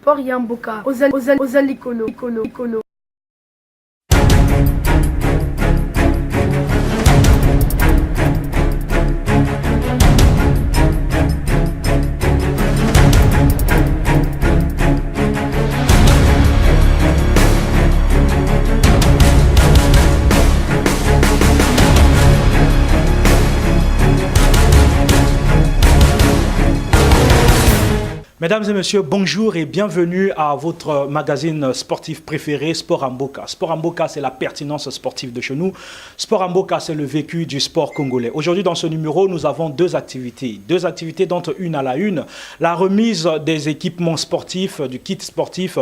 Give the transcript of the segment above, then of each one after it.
sport Yamboka, Ozali Kolo. Mesdames et messieurs, bonjour et bienvenue à votre magazine sportif préféré, Sport Amboka. Sport Amboka, c'est la pertinence sportive de chez nous. Sport Amboka, c'est le vécu du sport congolais. Aujourd'hui, dans ce numéro, nous avons deux activités dont une à la une. La remise des équipements sportifs, du kit sportif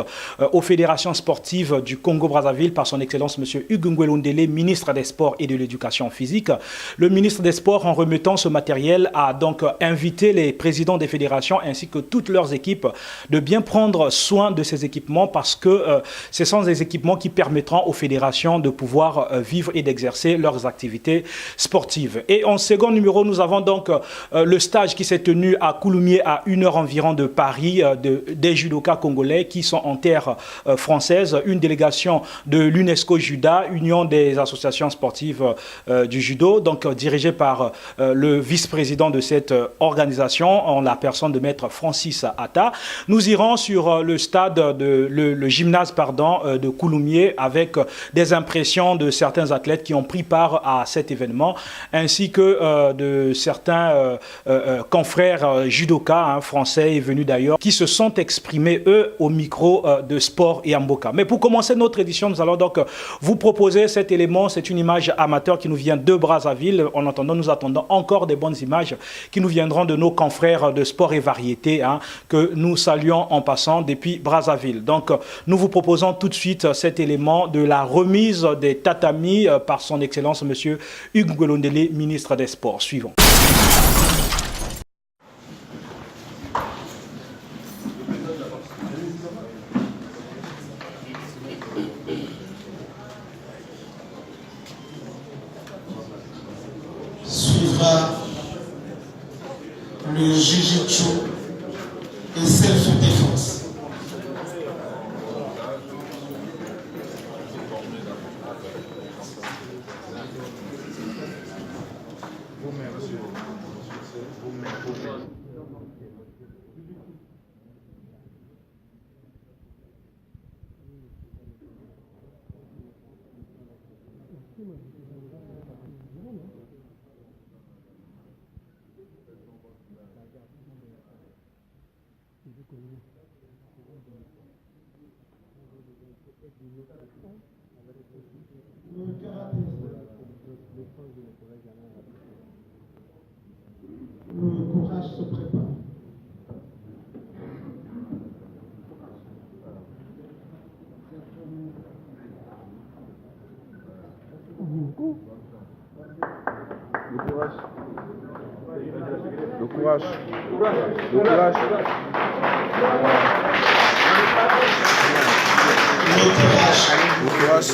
aux fédérations sportives du Congo-Brazzaville par son Excellence M. Hugues Ngwelondele, ministre des Sports et de l'Éducation physique. Le ministre des Sports, en remettant ce matériel, a donc invité les présidents des fédérations ainsi que toutes leurs équipes de bien prendre soin de ces équipements parce que ce sont des équipements qui permettront aux fédérations de pouvoir vivre et d'exercer leurs activités sportives. Et en second numéro, nous avons donc le stage qui s'est tenu à Coulommiers à 1 heure environ de Paris des judokas congolais qui sont en terre française, une délégation de l'UNESCO Juda, Union des associations sportives du judo, donc dirigée par le vice-président de cette organisation en la personne de maître Francis Atta. Nous irons sur le stade, le gymnase de Coulommiers avec des impressions de certains athlètes qui ont pris part à cet événement, ainsi que de certains confrères judokas français et venus d'ailleurs, qui se sont exprimés, eux, au micro de Sport et Amboka. Mais pour commencer notre édition, nous allons donc vous proposer cet élément. C'est une image amateur qui nous vient de Brazzaville. En attendant, nous attendons encore des bonnes images qui nous viendront de nos confrères de Sport et Variété, que nous saluons en passant depuis Brazzaville. Donc, nous vous proposons tout de suite cet élément de la remise des tatamis par son Excellence M. Hugues Ngwelondele, ministre des Sports. Suivons. Suivra le Jiu-Jitsu et self-défense. Le courage se prépare. Le courage. Le courage. Le courage. Le courage.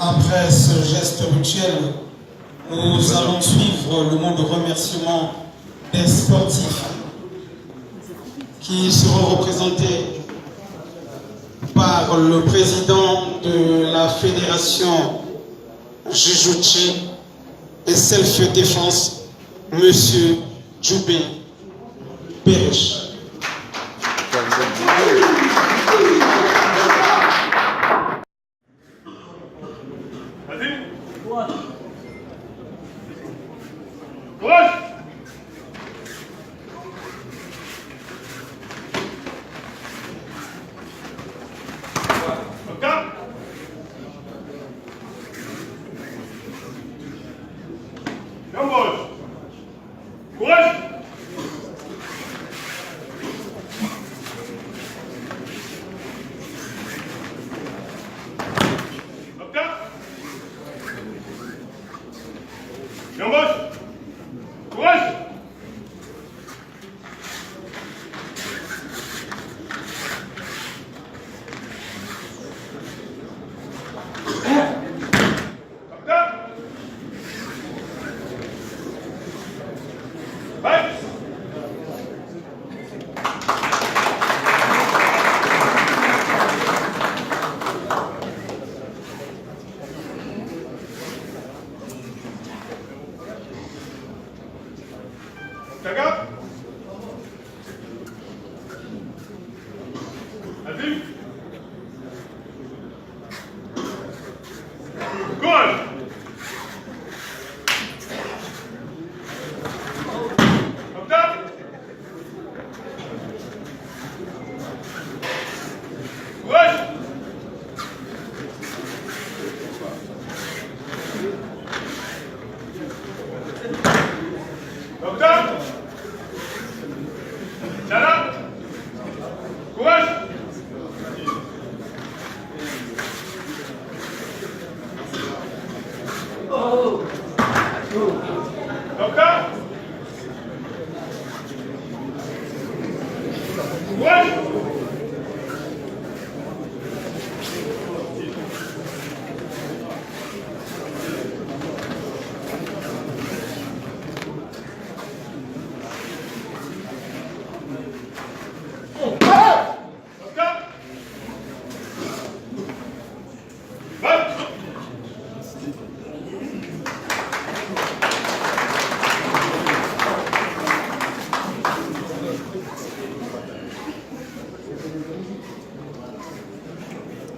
Après ce geste rituel, nous allons suivre le mot de remerciement des sportifs qui seront représentés par le président de la fédération Jiu-Jitsu et self-défense, M. Djoubé Périch.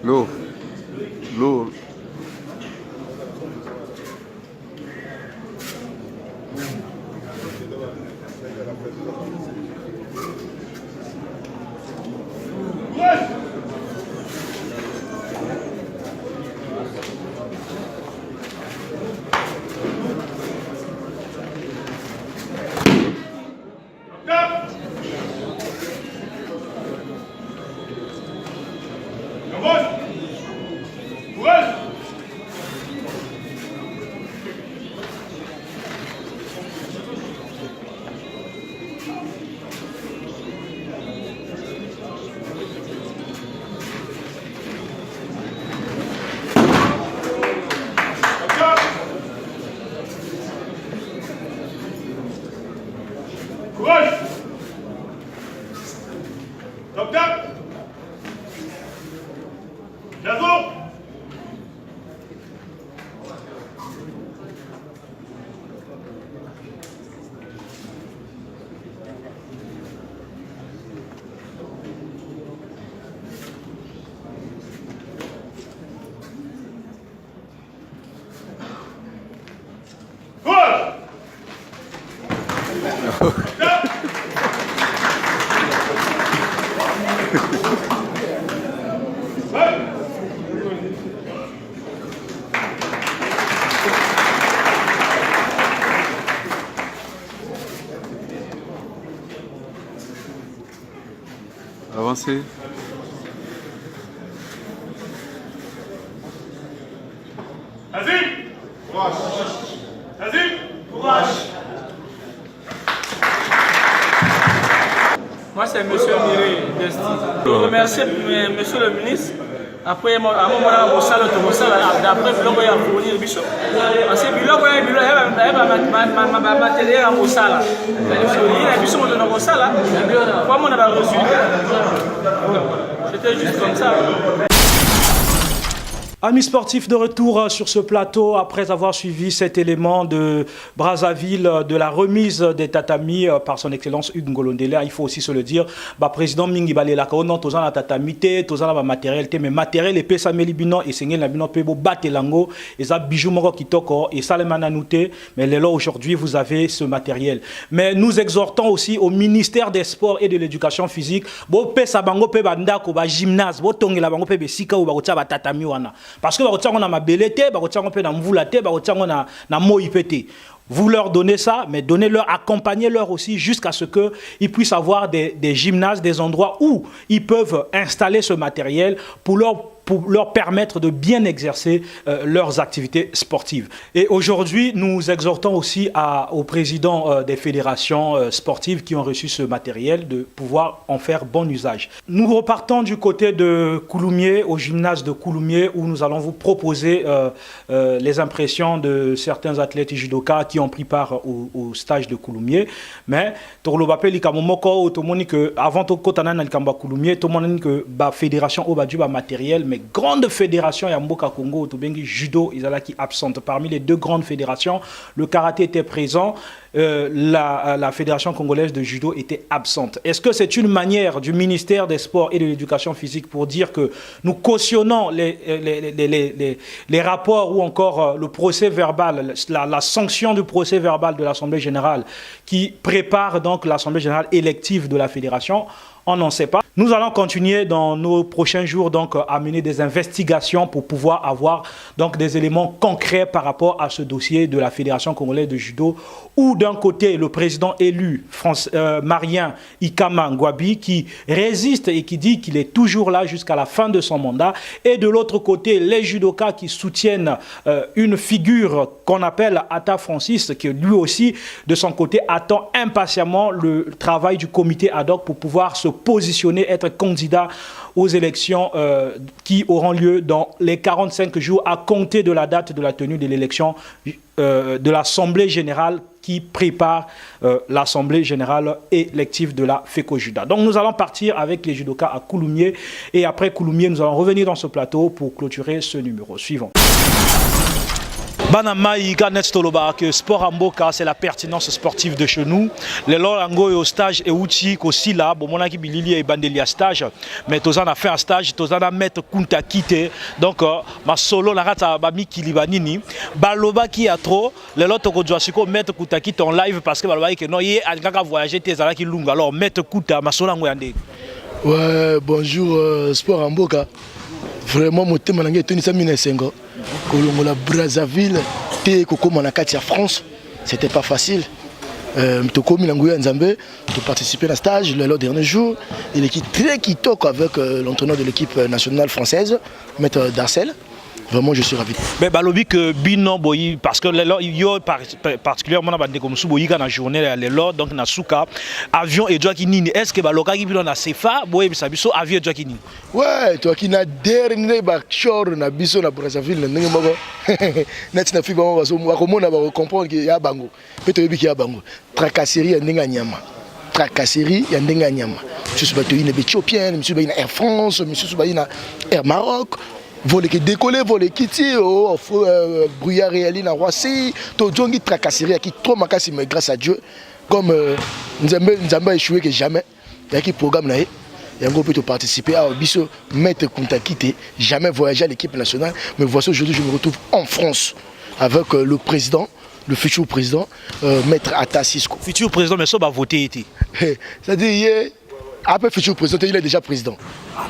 L'eau. L'eau. Avancez. Azim! Courage! Azim! Courage! Moi, c'est M. Miré Desti. Je remercie M. le ministre. Après, à un moment, d'après, je vais fournir le bichot. Parce que je vais matériel à Mossala. Le bichot de Mossala. Comme on a reçu. C'était juste comme ça. Amis sportifs, de retour sur ce plateau après avoir suivi cet élément de Brazzaville, de la remise des tatamis par son excellence Hugues Ngolondela. Il faut aussi se le dire, président Mingi Balelaka, on a tous la tatami, tous la matériel, mais matériel et pesa melibino et sengel nabino pebo batelango et ça bijou moko kitoko et ça les mananouté. Mais là aujourd'hui vous avez ce matériel. Mais nous exhortons aussi au ministère des Sports et de l'Éducation physique, bo pesa bango pe bandako ba gymnase, bo tongela bango pe besika ou ba kotia ba tatami wana. Parce que on a ma belete, vous leur donnez ça, mais donnez-leur, accompagnez-leur aussi jusqu'à ce qu'ils puissent avoir des gymnases, des endroits où ils peuvent installer ce matériel pour leur pour leur permettre de bien exercer leurs activités sportives. Et aujourd'hui, nous exhortons aussi aux présidents des fédérations sportives qui ont reçu ce matériel de pouvoir en faire bon usage. Nous repartons du côté de Coulommiers, au gymnase de Coulommiers, où nous allons vous proposer les impressions de certains athlètes judokas qui ont pris part au stage de Coulommiers. Mais avant de Coulommiers, tout le monde dit que la fédération a matériel, mais grande fédération Yamboka Congo, judo, ils sont absentes. Parmi les deux grandes fédérations, le karaté était présent, la fédération congolaise de judo était absente. Est-ce que c'est une manière du ministère des Sports et de l'Éducation physique pour dire que nous cautionnons les rapports ou encore le procès verbal, la sanction du procès verbal de l'Assemblée générale qui prépare donc l'Assemblée générale élective de la fédération? On n'en sait pas. Nous allons continuer dans nos prochains jours donc à mener des investigations pour pouvoir avoir donc des éléments concrets par rapport à ce dossier de la Fédération congolaise de judo, où d'un côté le président élu Marien Ikama Ngwabi qui résiste et qui dit qu'il est toujours là jusqu'à la fin de son mandat, et de l'autre côté les judokas qui soutiennent une figure qu'on appelle Ata Francis, qui lui aussi de son côté attend impatiemment le travail du comité ad hoc pour pouvoir se positionner, être candidat aux élections qui auront lieu dans les 45 jours à compter de la date de la tenue de l'élection de l'Assemblée générale qui prépare l'Assemblée générale élective de la FECOJUDA. Donc nous allons partir avec les judokas à Coulommiers, et après Coulommiers, nous allons revenir dans ce plateau pour clôturer ce numéro suivant. Banamaï Ganet Toloba, que Sport Amboka, c'est la pertinence sportive de chez nous. Les Lorango au stage et Outi, aussi là, bon, mon équipe Bilili et Bandelia stage, mais Tozan a fait un stage, Tozan a mettre Kunta quitté. Donc, ma solo, la rata, Bami Kilibanini, Baloba qui a trop, les autres Kodjouasiko mettre Kunta quitté en live parce que Baloba qui non, il y a un voyager, Tezala qui lunga, alors mettre Kunta, ma solo Ngoyande. Ouais, bonjour Sport Amboka. Vraiment, mon thème est tenu ça 1905. Kolongola Brazzaville, te kokoma na kati ya France, c'était pas facile. Tokomi na nguya Nzambe, to participer à un stage le dernier jour, il est très kitoko avec l'entraîneur de l'équipe nationale française, Maître Darcel. Vraiment, je suis ravi. Mais balobi que binon boyi parce que yo particulièrement dans comme sous boyi dans la journée les lors donc na souka avion et toi qui nini est-ce que baloka qui binon na CFA boyi bisabiso avion et toi qui nini. Ouais, toi qui na dernier bakchor na biso na Brazzaville ndenge moko. Net na fiba baso komona ba comprendre que ya bango. Peut-être bi ki ya bango. Tracasserie ndenge nyama. Tracasserie ya ndenge nyama. Monsieur ba to ine Éthiopienne, monsieur ba ina Air France, monsieur ba ina Air Maroc. Voler qui décoller, voler qui tire, brouillard réel na Roissy, to jongi tracasserie qui trop makasi mais grâce à Dieu, comme Nzamba échoué que jamais, il y a qui programme là, il y a un groupe peut participer à Bisso mettre Kunta quitté, jamais voyager à l'équipe nationale, mais voici aujourd'hui je me retrouve en France avec le président. Le futur président, Maître Ata Cisco. Futur président, mais ça va voter été. C'est-à-dire, après futur président, il est déjà président.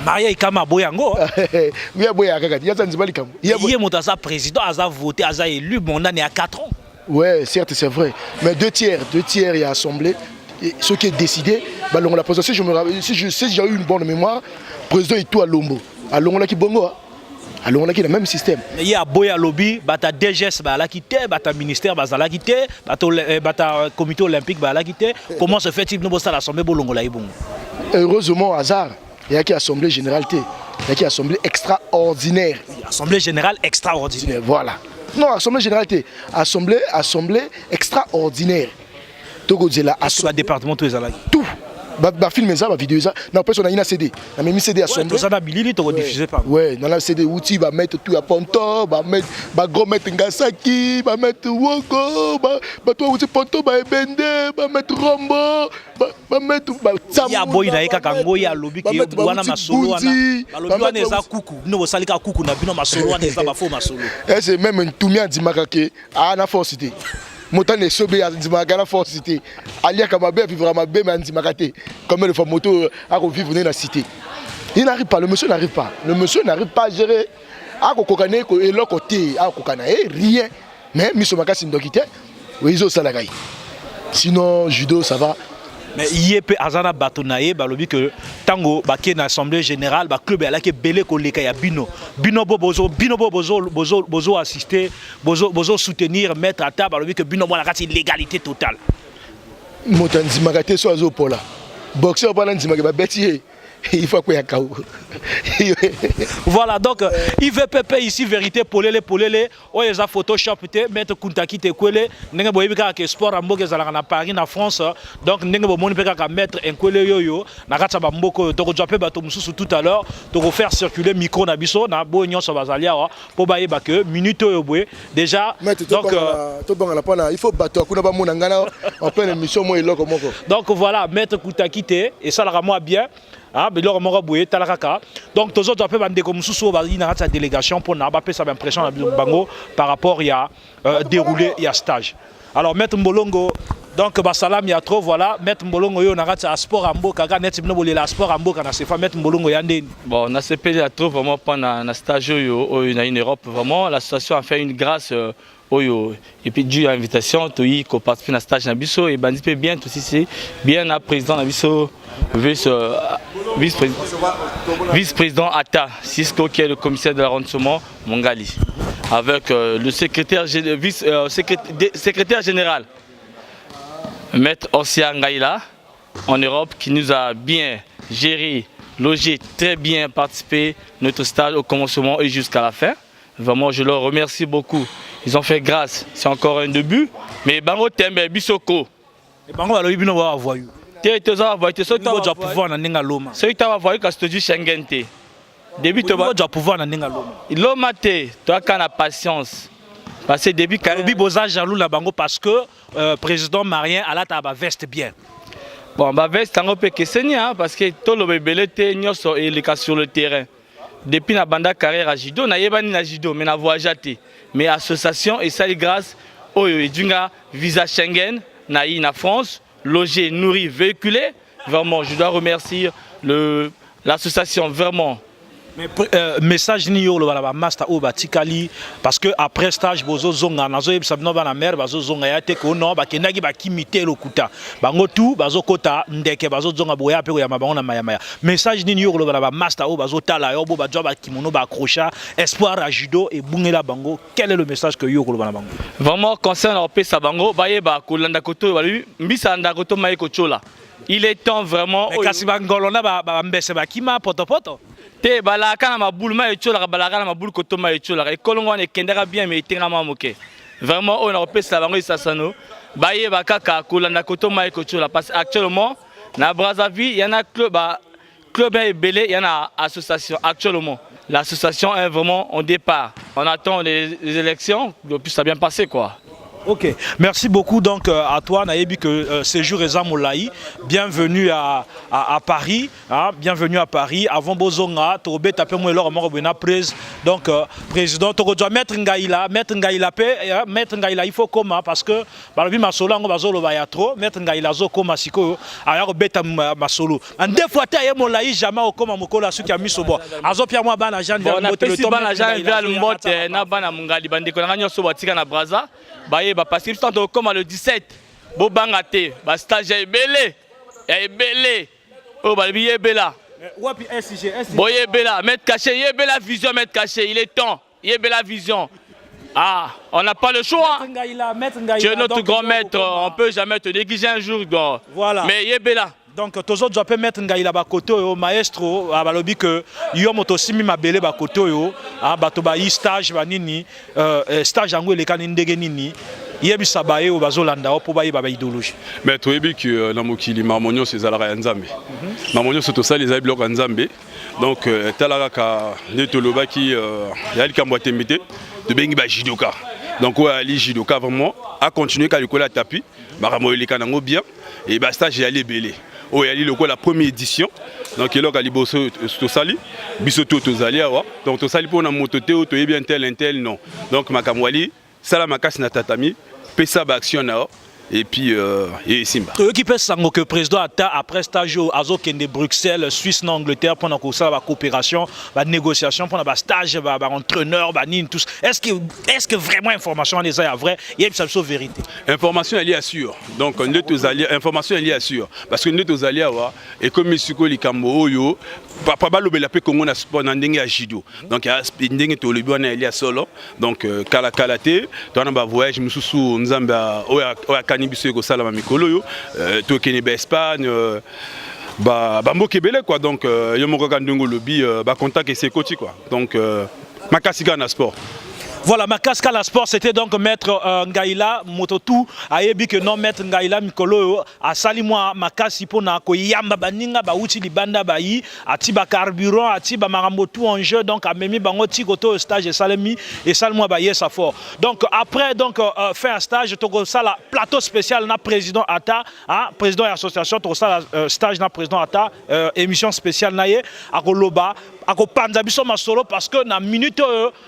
Maria Ikama Boyango. Il y a Boyanga, il y a Zanzibar Ikama. Il y a président, il a voté, il a élu, mon année à 4 ans. Oui, certes, c'est vrai. Mais deux tiers, il y a assemblé. Ce qui est décidé, bah, la présidence, si j'ai eu une bonne mémoire, le président est tout à Lombo. À Lombo, qui bongo. Alors on a le même système. Il y a Boya Lobby, bata DGS ba la quitté, bata ministère ba la quitté, bata comité olympique ba la quitté. Comment se fait-il nous ça l'assemblée bolongo là bon? Heureusement hasard, il y a qui assemblée générale, il y a qui assemblée extraordinaire. Assemblée générale extraordinaire. Voilà. Non, assemblée générale, assemblée extraordinaire. Togo Zela assemblée département tout ça là. Tout. Ba film ça, ba vidéo ça. Non, personne a une CD. On a mis CD assemblée. Ça na bilili to diffuser pas. Ouais, dans la CD outil ba mettre tout à Ponto, ba mettre ba go mettre Ngasaki, ba mettre Woko, ba toi outil Ponto ba Ebende, ba mettre Rombo, ba mettre ba Tsam. Ya boy na eka kango ya lobi ki wana masolo wana. Ba lobi wana eza kuku. No salika kuku na bino masolo wana eza ba fo masolo. Et c'est même un tumia dimakake a na forcité. Motane sobe à Nzimakana forcité. Alia Kamabe vivra ma bé mais Nzimakate. Comme le fois moto à vivre dans la cité. Il n'arrive pas, le monsieur n'arrive pas. Le monsieur n'arrive pas à gérer. À Kokane et l'autre côté, à Kokane, rien. Mais Misomaka Sindokite, Wizo Salagaï. Sinon, judo, ça va. Mais il y a Azana Batonaye, balobi que tango baké na assemblée générale ba club ya laki belé koleka ya bino bozo assister bozo soutenir mettre à table alors que bino bona kati légalité totale moto ndimaka te so azopola boxeur bana ndimaka ba beti il faut quoi yakao. Voilà donc IVPP ici vérité polele o eza Photoshop te mettre Kuntaki te kwele ndenge boyebi ka sport amboka ezalaka na Paris na France donc ndenge bomoni pe ka mettre un kwele yoyo na kata ba mboko to ko jape bato mususu tout à l'heure to ko faire circuler micro na biso na bo nyonso bazalia wa po bayeba que minute yo boye déjà donc to bangala pana il faut bato kuna ba mona ngana en pleine émission mo eloko moko. Donc voilà mettre Kuntaki te et ça la moi bien. Ah, donc tous autres appels bandé comme sous la délégation pour n'avoir sa impression bango par rapport à dérouler et à stage. Alors maître Mbolongo donc basalam ya trop voilà maître Mbolongo yo na sport ambo kaka net bino bolela sport ambo kana se fa maître Mbolongo ya ndeni. Bon na CP ya trop vraiment pendant na stage yo na une Europe vraiment l'association a fait une grâce Oyo et puis dû à l'invitation to y ko participer na stage na biso et bandi pe bien tout c'est bien na président na biso vice-président Atta Cisco qui est le commissaire de l'arrondissement Mongali avec le secrétaire général Maître Ossia Ngaïla en Europe qui nous a bien géré, logé, très bien participé notre stage au commencement et jusqu'à la fin. Vraiment je leur remercie beaucoup. Ils ont fait grâce, c'est encore un début, mais bango tembe bisoko. Et bango alobi bino wa voyu. Te toza voyu te soki to pouvoir na ninga loma. Soki ta voyu ka studio Schengen te. Début to ba pouvoir na ninga loma. Loma te, toi kana patience. Parce que début quand bi boza jaloux la bango parce que président Marien ala ta ba veste bien. Bon ba veste tango pe kesenia parce que to lo bebele te nyoso et le cas sur le terrain. Depuis la banda carrière à judo na yebani na judo mais na voyage te. Mais association et salle grâce au Edunga visa Schengen na France logé nourri véhiculé vraiment je dois remercier l'association vraiment. Mais message ni yo lo ba master o ba tikali parce que après stage bozo zonga nazo yebisa bino ba na mer bazo zonga ya te ko no ba kenaki ba kimite lokuta bango tout bazo kota ndeke bazo zonga boya pe ko ya mabango na maya message ni yo lo ba master o bazo tala yo bo ba job ba kimono ba accrocha espoir à judo et bungela bango quel est le message que yo lo ba na bango vraiment concernant pesa bango ba yeba ko landa koto ba mbisa nda koto mai ko chola il est temps vraiment kasi bangolo na ba mbese ba kima poto te balaka na mabulu ma echola balaka na mabulu kotoma echola ekolongo ne kendera bien mais etenga moke vraiment on a repêché la bango isasano baye bakaka kolanda kotoma echola parce actuellement na Brazzaville il y en a club belé il y en a association actuellement l'association est vraiment en départ on attend les élections depuis ça a bien passé quoi. Ok, merci beaucoup donc à toi Naïbi que séjour Ezamolaï, bienvenue à Paris, hein, bienvenue à Paris. Avant Bozonga, Tobe tapé moi leur mort bena prise. Donc président Toko doit mettre Ngaïla il faut comment parce que balobi masolo ngo bazolo ba ya trop mettre Ngaïla zo koma siko aya beta masolo. En deux fois taye Molaï jamais au koma mokola suki amisobo. Azo pia moi bana Jean vers moto le temps bana Jean vers moto na bana mungali bandi ko nganyo so batika na Brazza. Baye ba parce qu'il tente comme le 17 bo bangate ba stage ebele o ba biye bela wapi SG boye bela mettre caché yebela vision mettre caché il est temps yebela vision on n'a pas le choix tu es notre grand maître on peut jamais te négliger un jour donc voilà mais yebela. Donc tous autres doivent mettre Ngaïla bakoto yo maestro abalobi que yo moto simi mabele bakoto yo bato ba stage banini stage yango le kan ndege nini yebisa baye o bazolanda po baye ba idéologie mais to yebi que na mokili mamonyo sezalaka ya nzambe mamonyo soto sali za biloko nzambe donc talaka ka netoloba ki yali kambote mité de bengi ba judoka donc ali judoka vraiment a continuer ka likola tapis ba ramoyelika nango bien et ba stage yali belé. Oh, il y a la première édition. Donc, il y a liboso to sali, bisoto to zali awa. Donc, to sali pour na mototé ou to bien tel non. Donc, makamwali, sala makas na tatami, pesa ba action na. et puis et Simba. Qui peut savoir que le président après stage à de Bruxelles, Suisse, Angleterre, pendant que ça va coopération, va négociation, pendant que stage, va entraîneur, va tous. Est-ce que vraiment information est vraie? Il y a une vérité. Information elle est assure. Donc information elle est assure parce que nous tous alliés et comme Misuko Likambo yo papa balobela pe Congo na sport na ndenge ya judo. Donc ya ndenge to le bona elle est solo. Donc kala te to na ba voyage mususu nzamba oya kanibiso ko sala ma mikolo yo to kene ba Espagne ba mboke belé quoi. Donc yo moko ka ndongo lobby ba contact et c'est coach quoi. Donc makasika na sport. Voilà, ma casque à la sport, c'était donc maître Ngaïla Mototou, ayebi que non maître Ngaïla Mikolo, a sali moi ma casse pour na ko yamba baninga ba uti libanda bayi, ati ba carburant, ati ba marambotou en jeu, donc a memi bango ti koto stage et salemi et sal moi ba yes fort. Donc après donc faire un stage, to ça la plateau spécial na président Ata, président de l'association, to ça stage na président Ata, émission spéciale na ye a koloba ako panza biso masolo parce que na minute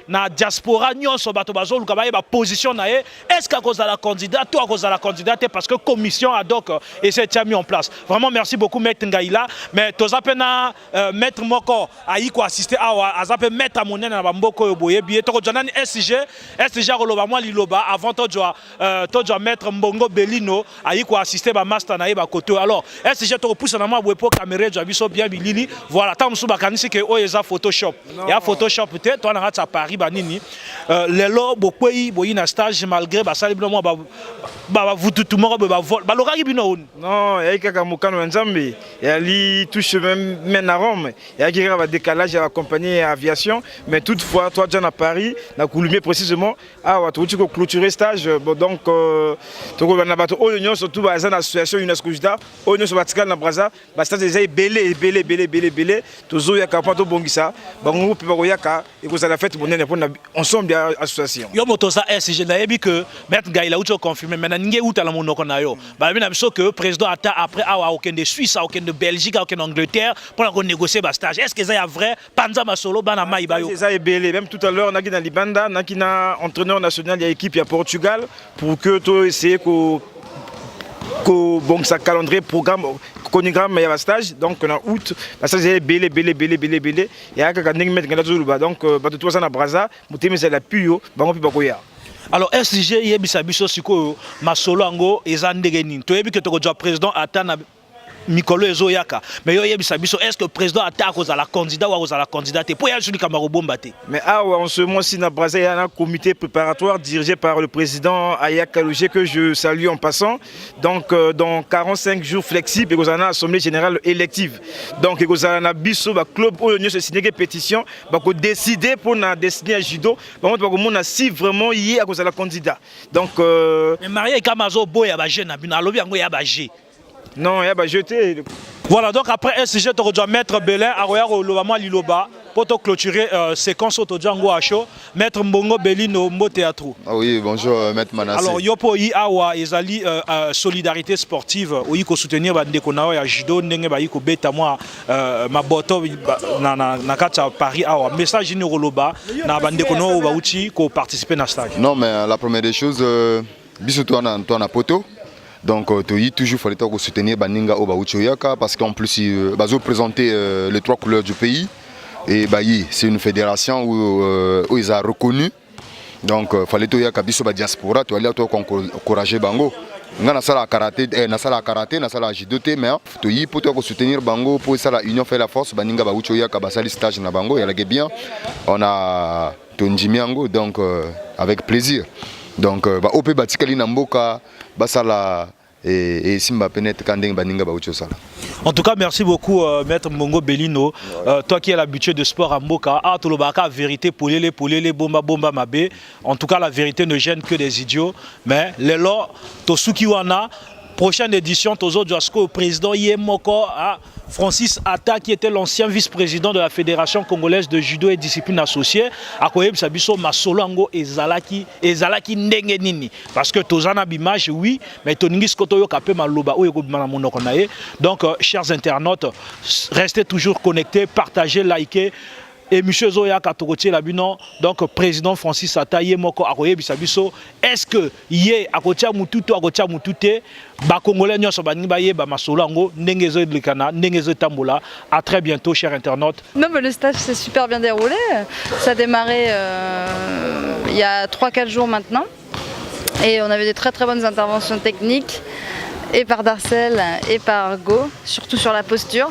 na diaspora nyonso bato bazolu ka ba position na ye est-ce qu'à cause de la candidate ou à cause de la candidate parce que commission ad hoc et c'est mis en place. Vraiment merci beaucoup maître Ngaïla, mais toza pena maître moko ayi ko assister a azape maître monene na bamboko yo boye bi to ko janani SG koloba moi liloba avant to doit maître Mbongo Belino ayi ko assister ba master na ye ba koto. Alors SG to pousse na moi boye pour caméra jo biso bien bilili voilà tam su bakanisi ke za Photoshop. Il y a Photoshop peut-être toi na à Paris banini les lots beaucoup boyi na stage malgré ba sali moi ba vutu tout monde ba vol ba loka bino non ya kaka mukano nzambe ya li touche même à Rome ya qui va décalage à la compagnie aviation mais toutefois toi déjà à Paris na Coulommiers précisément tu ko clôturer stage donc to ko na bato oyo surtout ba za association UNESCO juda oyo so batikala na Brazza ba stage déjà belé tozo ya ka pato bongisa bango pe ba koyaka et ko ça la fête bonne pour ensemble association yo moto ça SG na yebi que maître Ngaïla uto confirmer maintenant nge uta la monoko na yo ba bina biso que président Ata après aucun de Suisse aucun de Belgique aucun d'Angleterre pour qu'on négocie ba stage est-ce que ça y vrai panza masolo bana mai ba yo c'est ça est belé même tout à l'heure na libanda na kina entraîneur national ya équipe ya Portugal pour que to essayer ko bon ça calendrier programme chronogramme ya stage donc en août la stage est belé ya ka ndenge mettre ngala zuluba donc bato to ça na Brazza mutemi c'est la puyo bango pi bakoya. Alors SG yebisa biso siko masolo ango eza ndenge nini to yebi que to ko président Ata na Mikolo Ezoyaka mais yo yebisa biso est-ce que président Ata cause à la candidat ou à la candidate pour y aller sur le Camaro bombate mais en ce mois-ci na Brazza il y a un comité préparatoire dirigé par le président Ayaka Logé que je salue en passant donc dans 45 jours flexibles et vous en a assemblée générale élective donc vous en a biso ba club oyo se signer pétition ba ko décider pour na destiné à judo ba mo na si vraiment y a cause à la candidat donc mais Maria Kamazo boya ba jeune na bino alobi yango ya ba G. Non, il y a jeté. Voilà, donc après SG, tu dois mettre Belin, Aroyaro, Lobama, Liloba, pour te clôturer séquence Autodjango à chaud, mettre Mbongo Belino, Mbo Théâtre. Ah oui, bonjour, maître Manassé. Alors, Yopo yi awa, ezali solidarité sportive, où ko soutenir Bandekonao ya judo, nenge ba ko beta moi ma boto na kata Paris awa. Message ni Roloba, na Bandekonao ba uti ko participer na stage. Non, mais la première des choses, biso toi na poto. Donc, toujours fallait soutenir Baninga au Baouchoyaka parce qu'en plus, ils ont présenté les 3 couleurs du pays. Et c'est une fédération où ils ont reconnu. Donc, il fallait que la diaspora, tu allais encourager Bango. Nous avons la karaté, nous avons la judo, mais pour soutenir Bango, pour ça la union fait la force, Baninga Baouchoyaka, basali stage na Bango, il y a bien. On a Tonjimiango, donc avec plaisir. Donc, OP Batikali Namboka, Basala et Simba Penet Kandeng Baninga Baucho Sala. En tout cas, merci beaucoup, Maître Mbongo Belino. Toi qui es l'habitué de sport à Mboka, Tolobaka, vérité, polélé, bomba, mabé. En tout cas, la vérité ne gêne que des idiots. Mais les lois, Tosuki Wana, prochaine édition, Tozo Djasko, président Yemoko, Francis Ata, qui était l'ancien vice-président de la Fédération congolaise de judo et discipline associée, a koyeb sabiso masolango ezalaki ndenge nini parce que tozana bimage oui mais toningis kotoyo kapé maloba oyo ko bimana monoko nae. Donc chers internautes, restez toujours connectés, partagez, likez. émission Zoya Katokotie Labino, donc président Francis Ata Yemoko Akoye Bisabiso, est-ce que yé Akotia Mututo Akotia Mutute, ba Congolais nyonso ba nibaye ba masolango, nengezo likana, nengezo tambola. À très bientôt, chers internautes. Non, mais le stage s'est super bien déroulé. Ça a démarré il y a 3-4 jours maintenant. Et on avait des très très bonnes interventions techniques, et par Darcel et par Go, surtout sur la posture.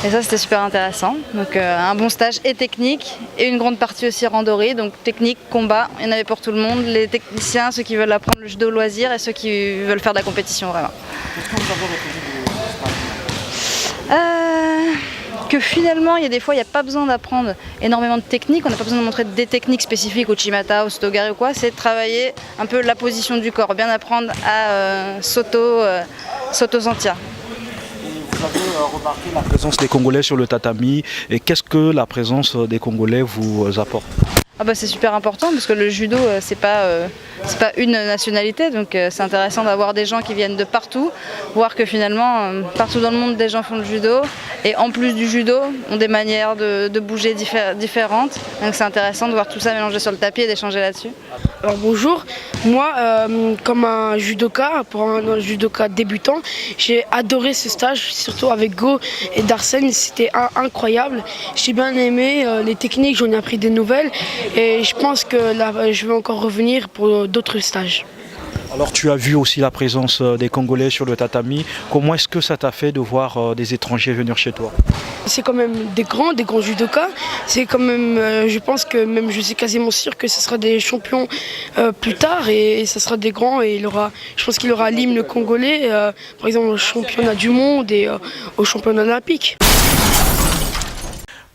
Et ça c'était super intéressant. Donc un bon stage et technique, et une grande partie aussi randonnée, donc technique, combat, il y en avait pour tout le monde, les techniciens, ceux qui veulent apprendre le judo loisir et ceux qui veulent faire de la compétition vraiment. Que finalement, il y a des fois, il n'y a pas besoin d'apprendre énormément de techniques, on n'a pas besoin de montrer des techniques spécifiques au Chimata, au Stogari ou quoi, c'est de travailler un peu la position du corps, bien apprendre à s'auto-sentir. Vous avez remarqué la présence des Congolais sur le tatami, et qu'est-ce que la présence des Congolais vous apporte? Ah bah c'est super important parce que le judo c'est pas une nationalité, donc c'est intéressant d'avoir des gens qui viennent de partout, voir que finalement partout dans le monde des gens font le judo, et en plus du judo ont des manières de bouger différentes, donc c'est intéressant de voir tout ça mélangé sur le tapis et d'échanger là-dessus. Alors bonjour, moi comme un judoka, pour un judoka débutant, j'ai adoré ce stage, surtout avec Go et Darsen, c'était incroyable. J'ai bien aimé les techniques, j'en ai appris des nouvelles, et je pense que là, je vais encore revenir pour d'autres stages. Alors tu as vu aussi la présence des Congolais sur le tatami. Comment est-ce que ça t'a fait de voir des étrangers venir chez toi? C'est quand même des grands judokas. C'est quand même, je pense que même je suis quasiment sûr que ce sera des champions plus tard, et ce sera des grands, et je pense qu'il y aura l'hymne congolais, par exemple au championnat du monde et au championnat olympique.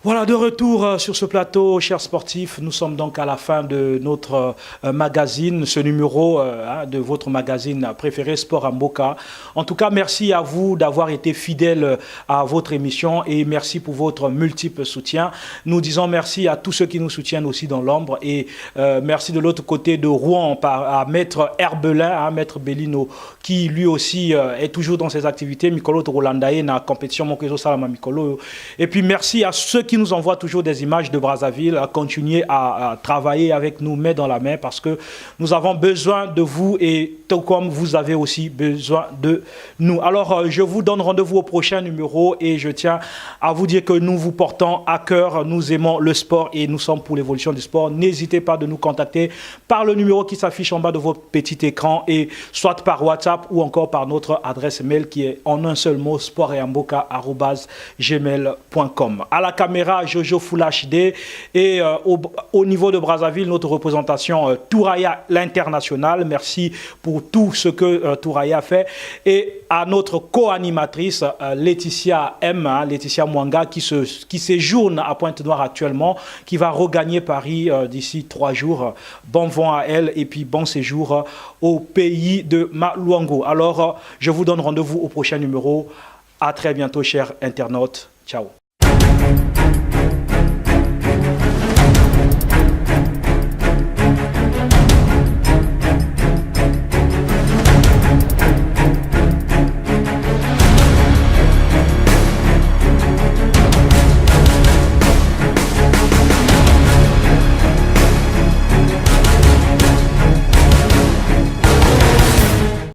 Voilà, de retour sur ce plateau, chers sportifs. Nous sommes donc à la fin de notre magazine, ce numéro de votre magazine préféré, Sport Mboka. En tout cas, merci à vous d'avoir été fidèles à votre émission, et merci pour votre multiple soutien. Nous disons merci à tous ceux qui nous soutiennent aussi dans l'ombre, et merci de l'autre côté de Rouen à Maître Herbelin, à Maître Bellino, qui lui aussi est toujours dans ses activités. Mikolo Togolandaye na compétition Mokezo Salama Mikolo. Et puis merci à ceux qui nous envoient toujours des images de Brazzaville, à continuer à travailler avec nous main dans la main, parce que nous avons besoin de vous, et tout comme vous avez aussi besoin de nous. Alors je vous donne rendez-vous au prochain numéro, et je tiens à vous dire que nous vous portons à cœur, nous aimons le sport et nous sommes pour l'évolution du sport. N'hésitez pas de nous contacter par le numéro qui s'affiche en bas de votre petit écran, et soit par WhatsApp ou encore par notre adresse mail qui est en un seul mot, sportamboka@gmail.com. À la caméra, Jojo Full HD, et au niveau de Brazzaville, notre représentation Touraya l'international. Merci pour tout ce que Touraya fait, et à notre co-animatrice Laetitia M, Laetitia Mwanga, qui séjourne à Pointe-Noire actuellement, qui va regagner Paris d'ici 3 jours. Bon vent à elle, et puis bon séjour au pays de Maluango. Alors je vous donne rendez-vous au prochain numéro. À très bientôt, chers internautes. Ciao.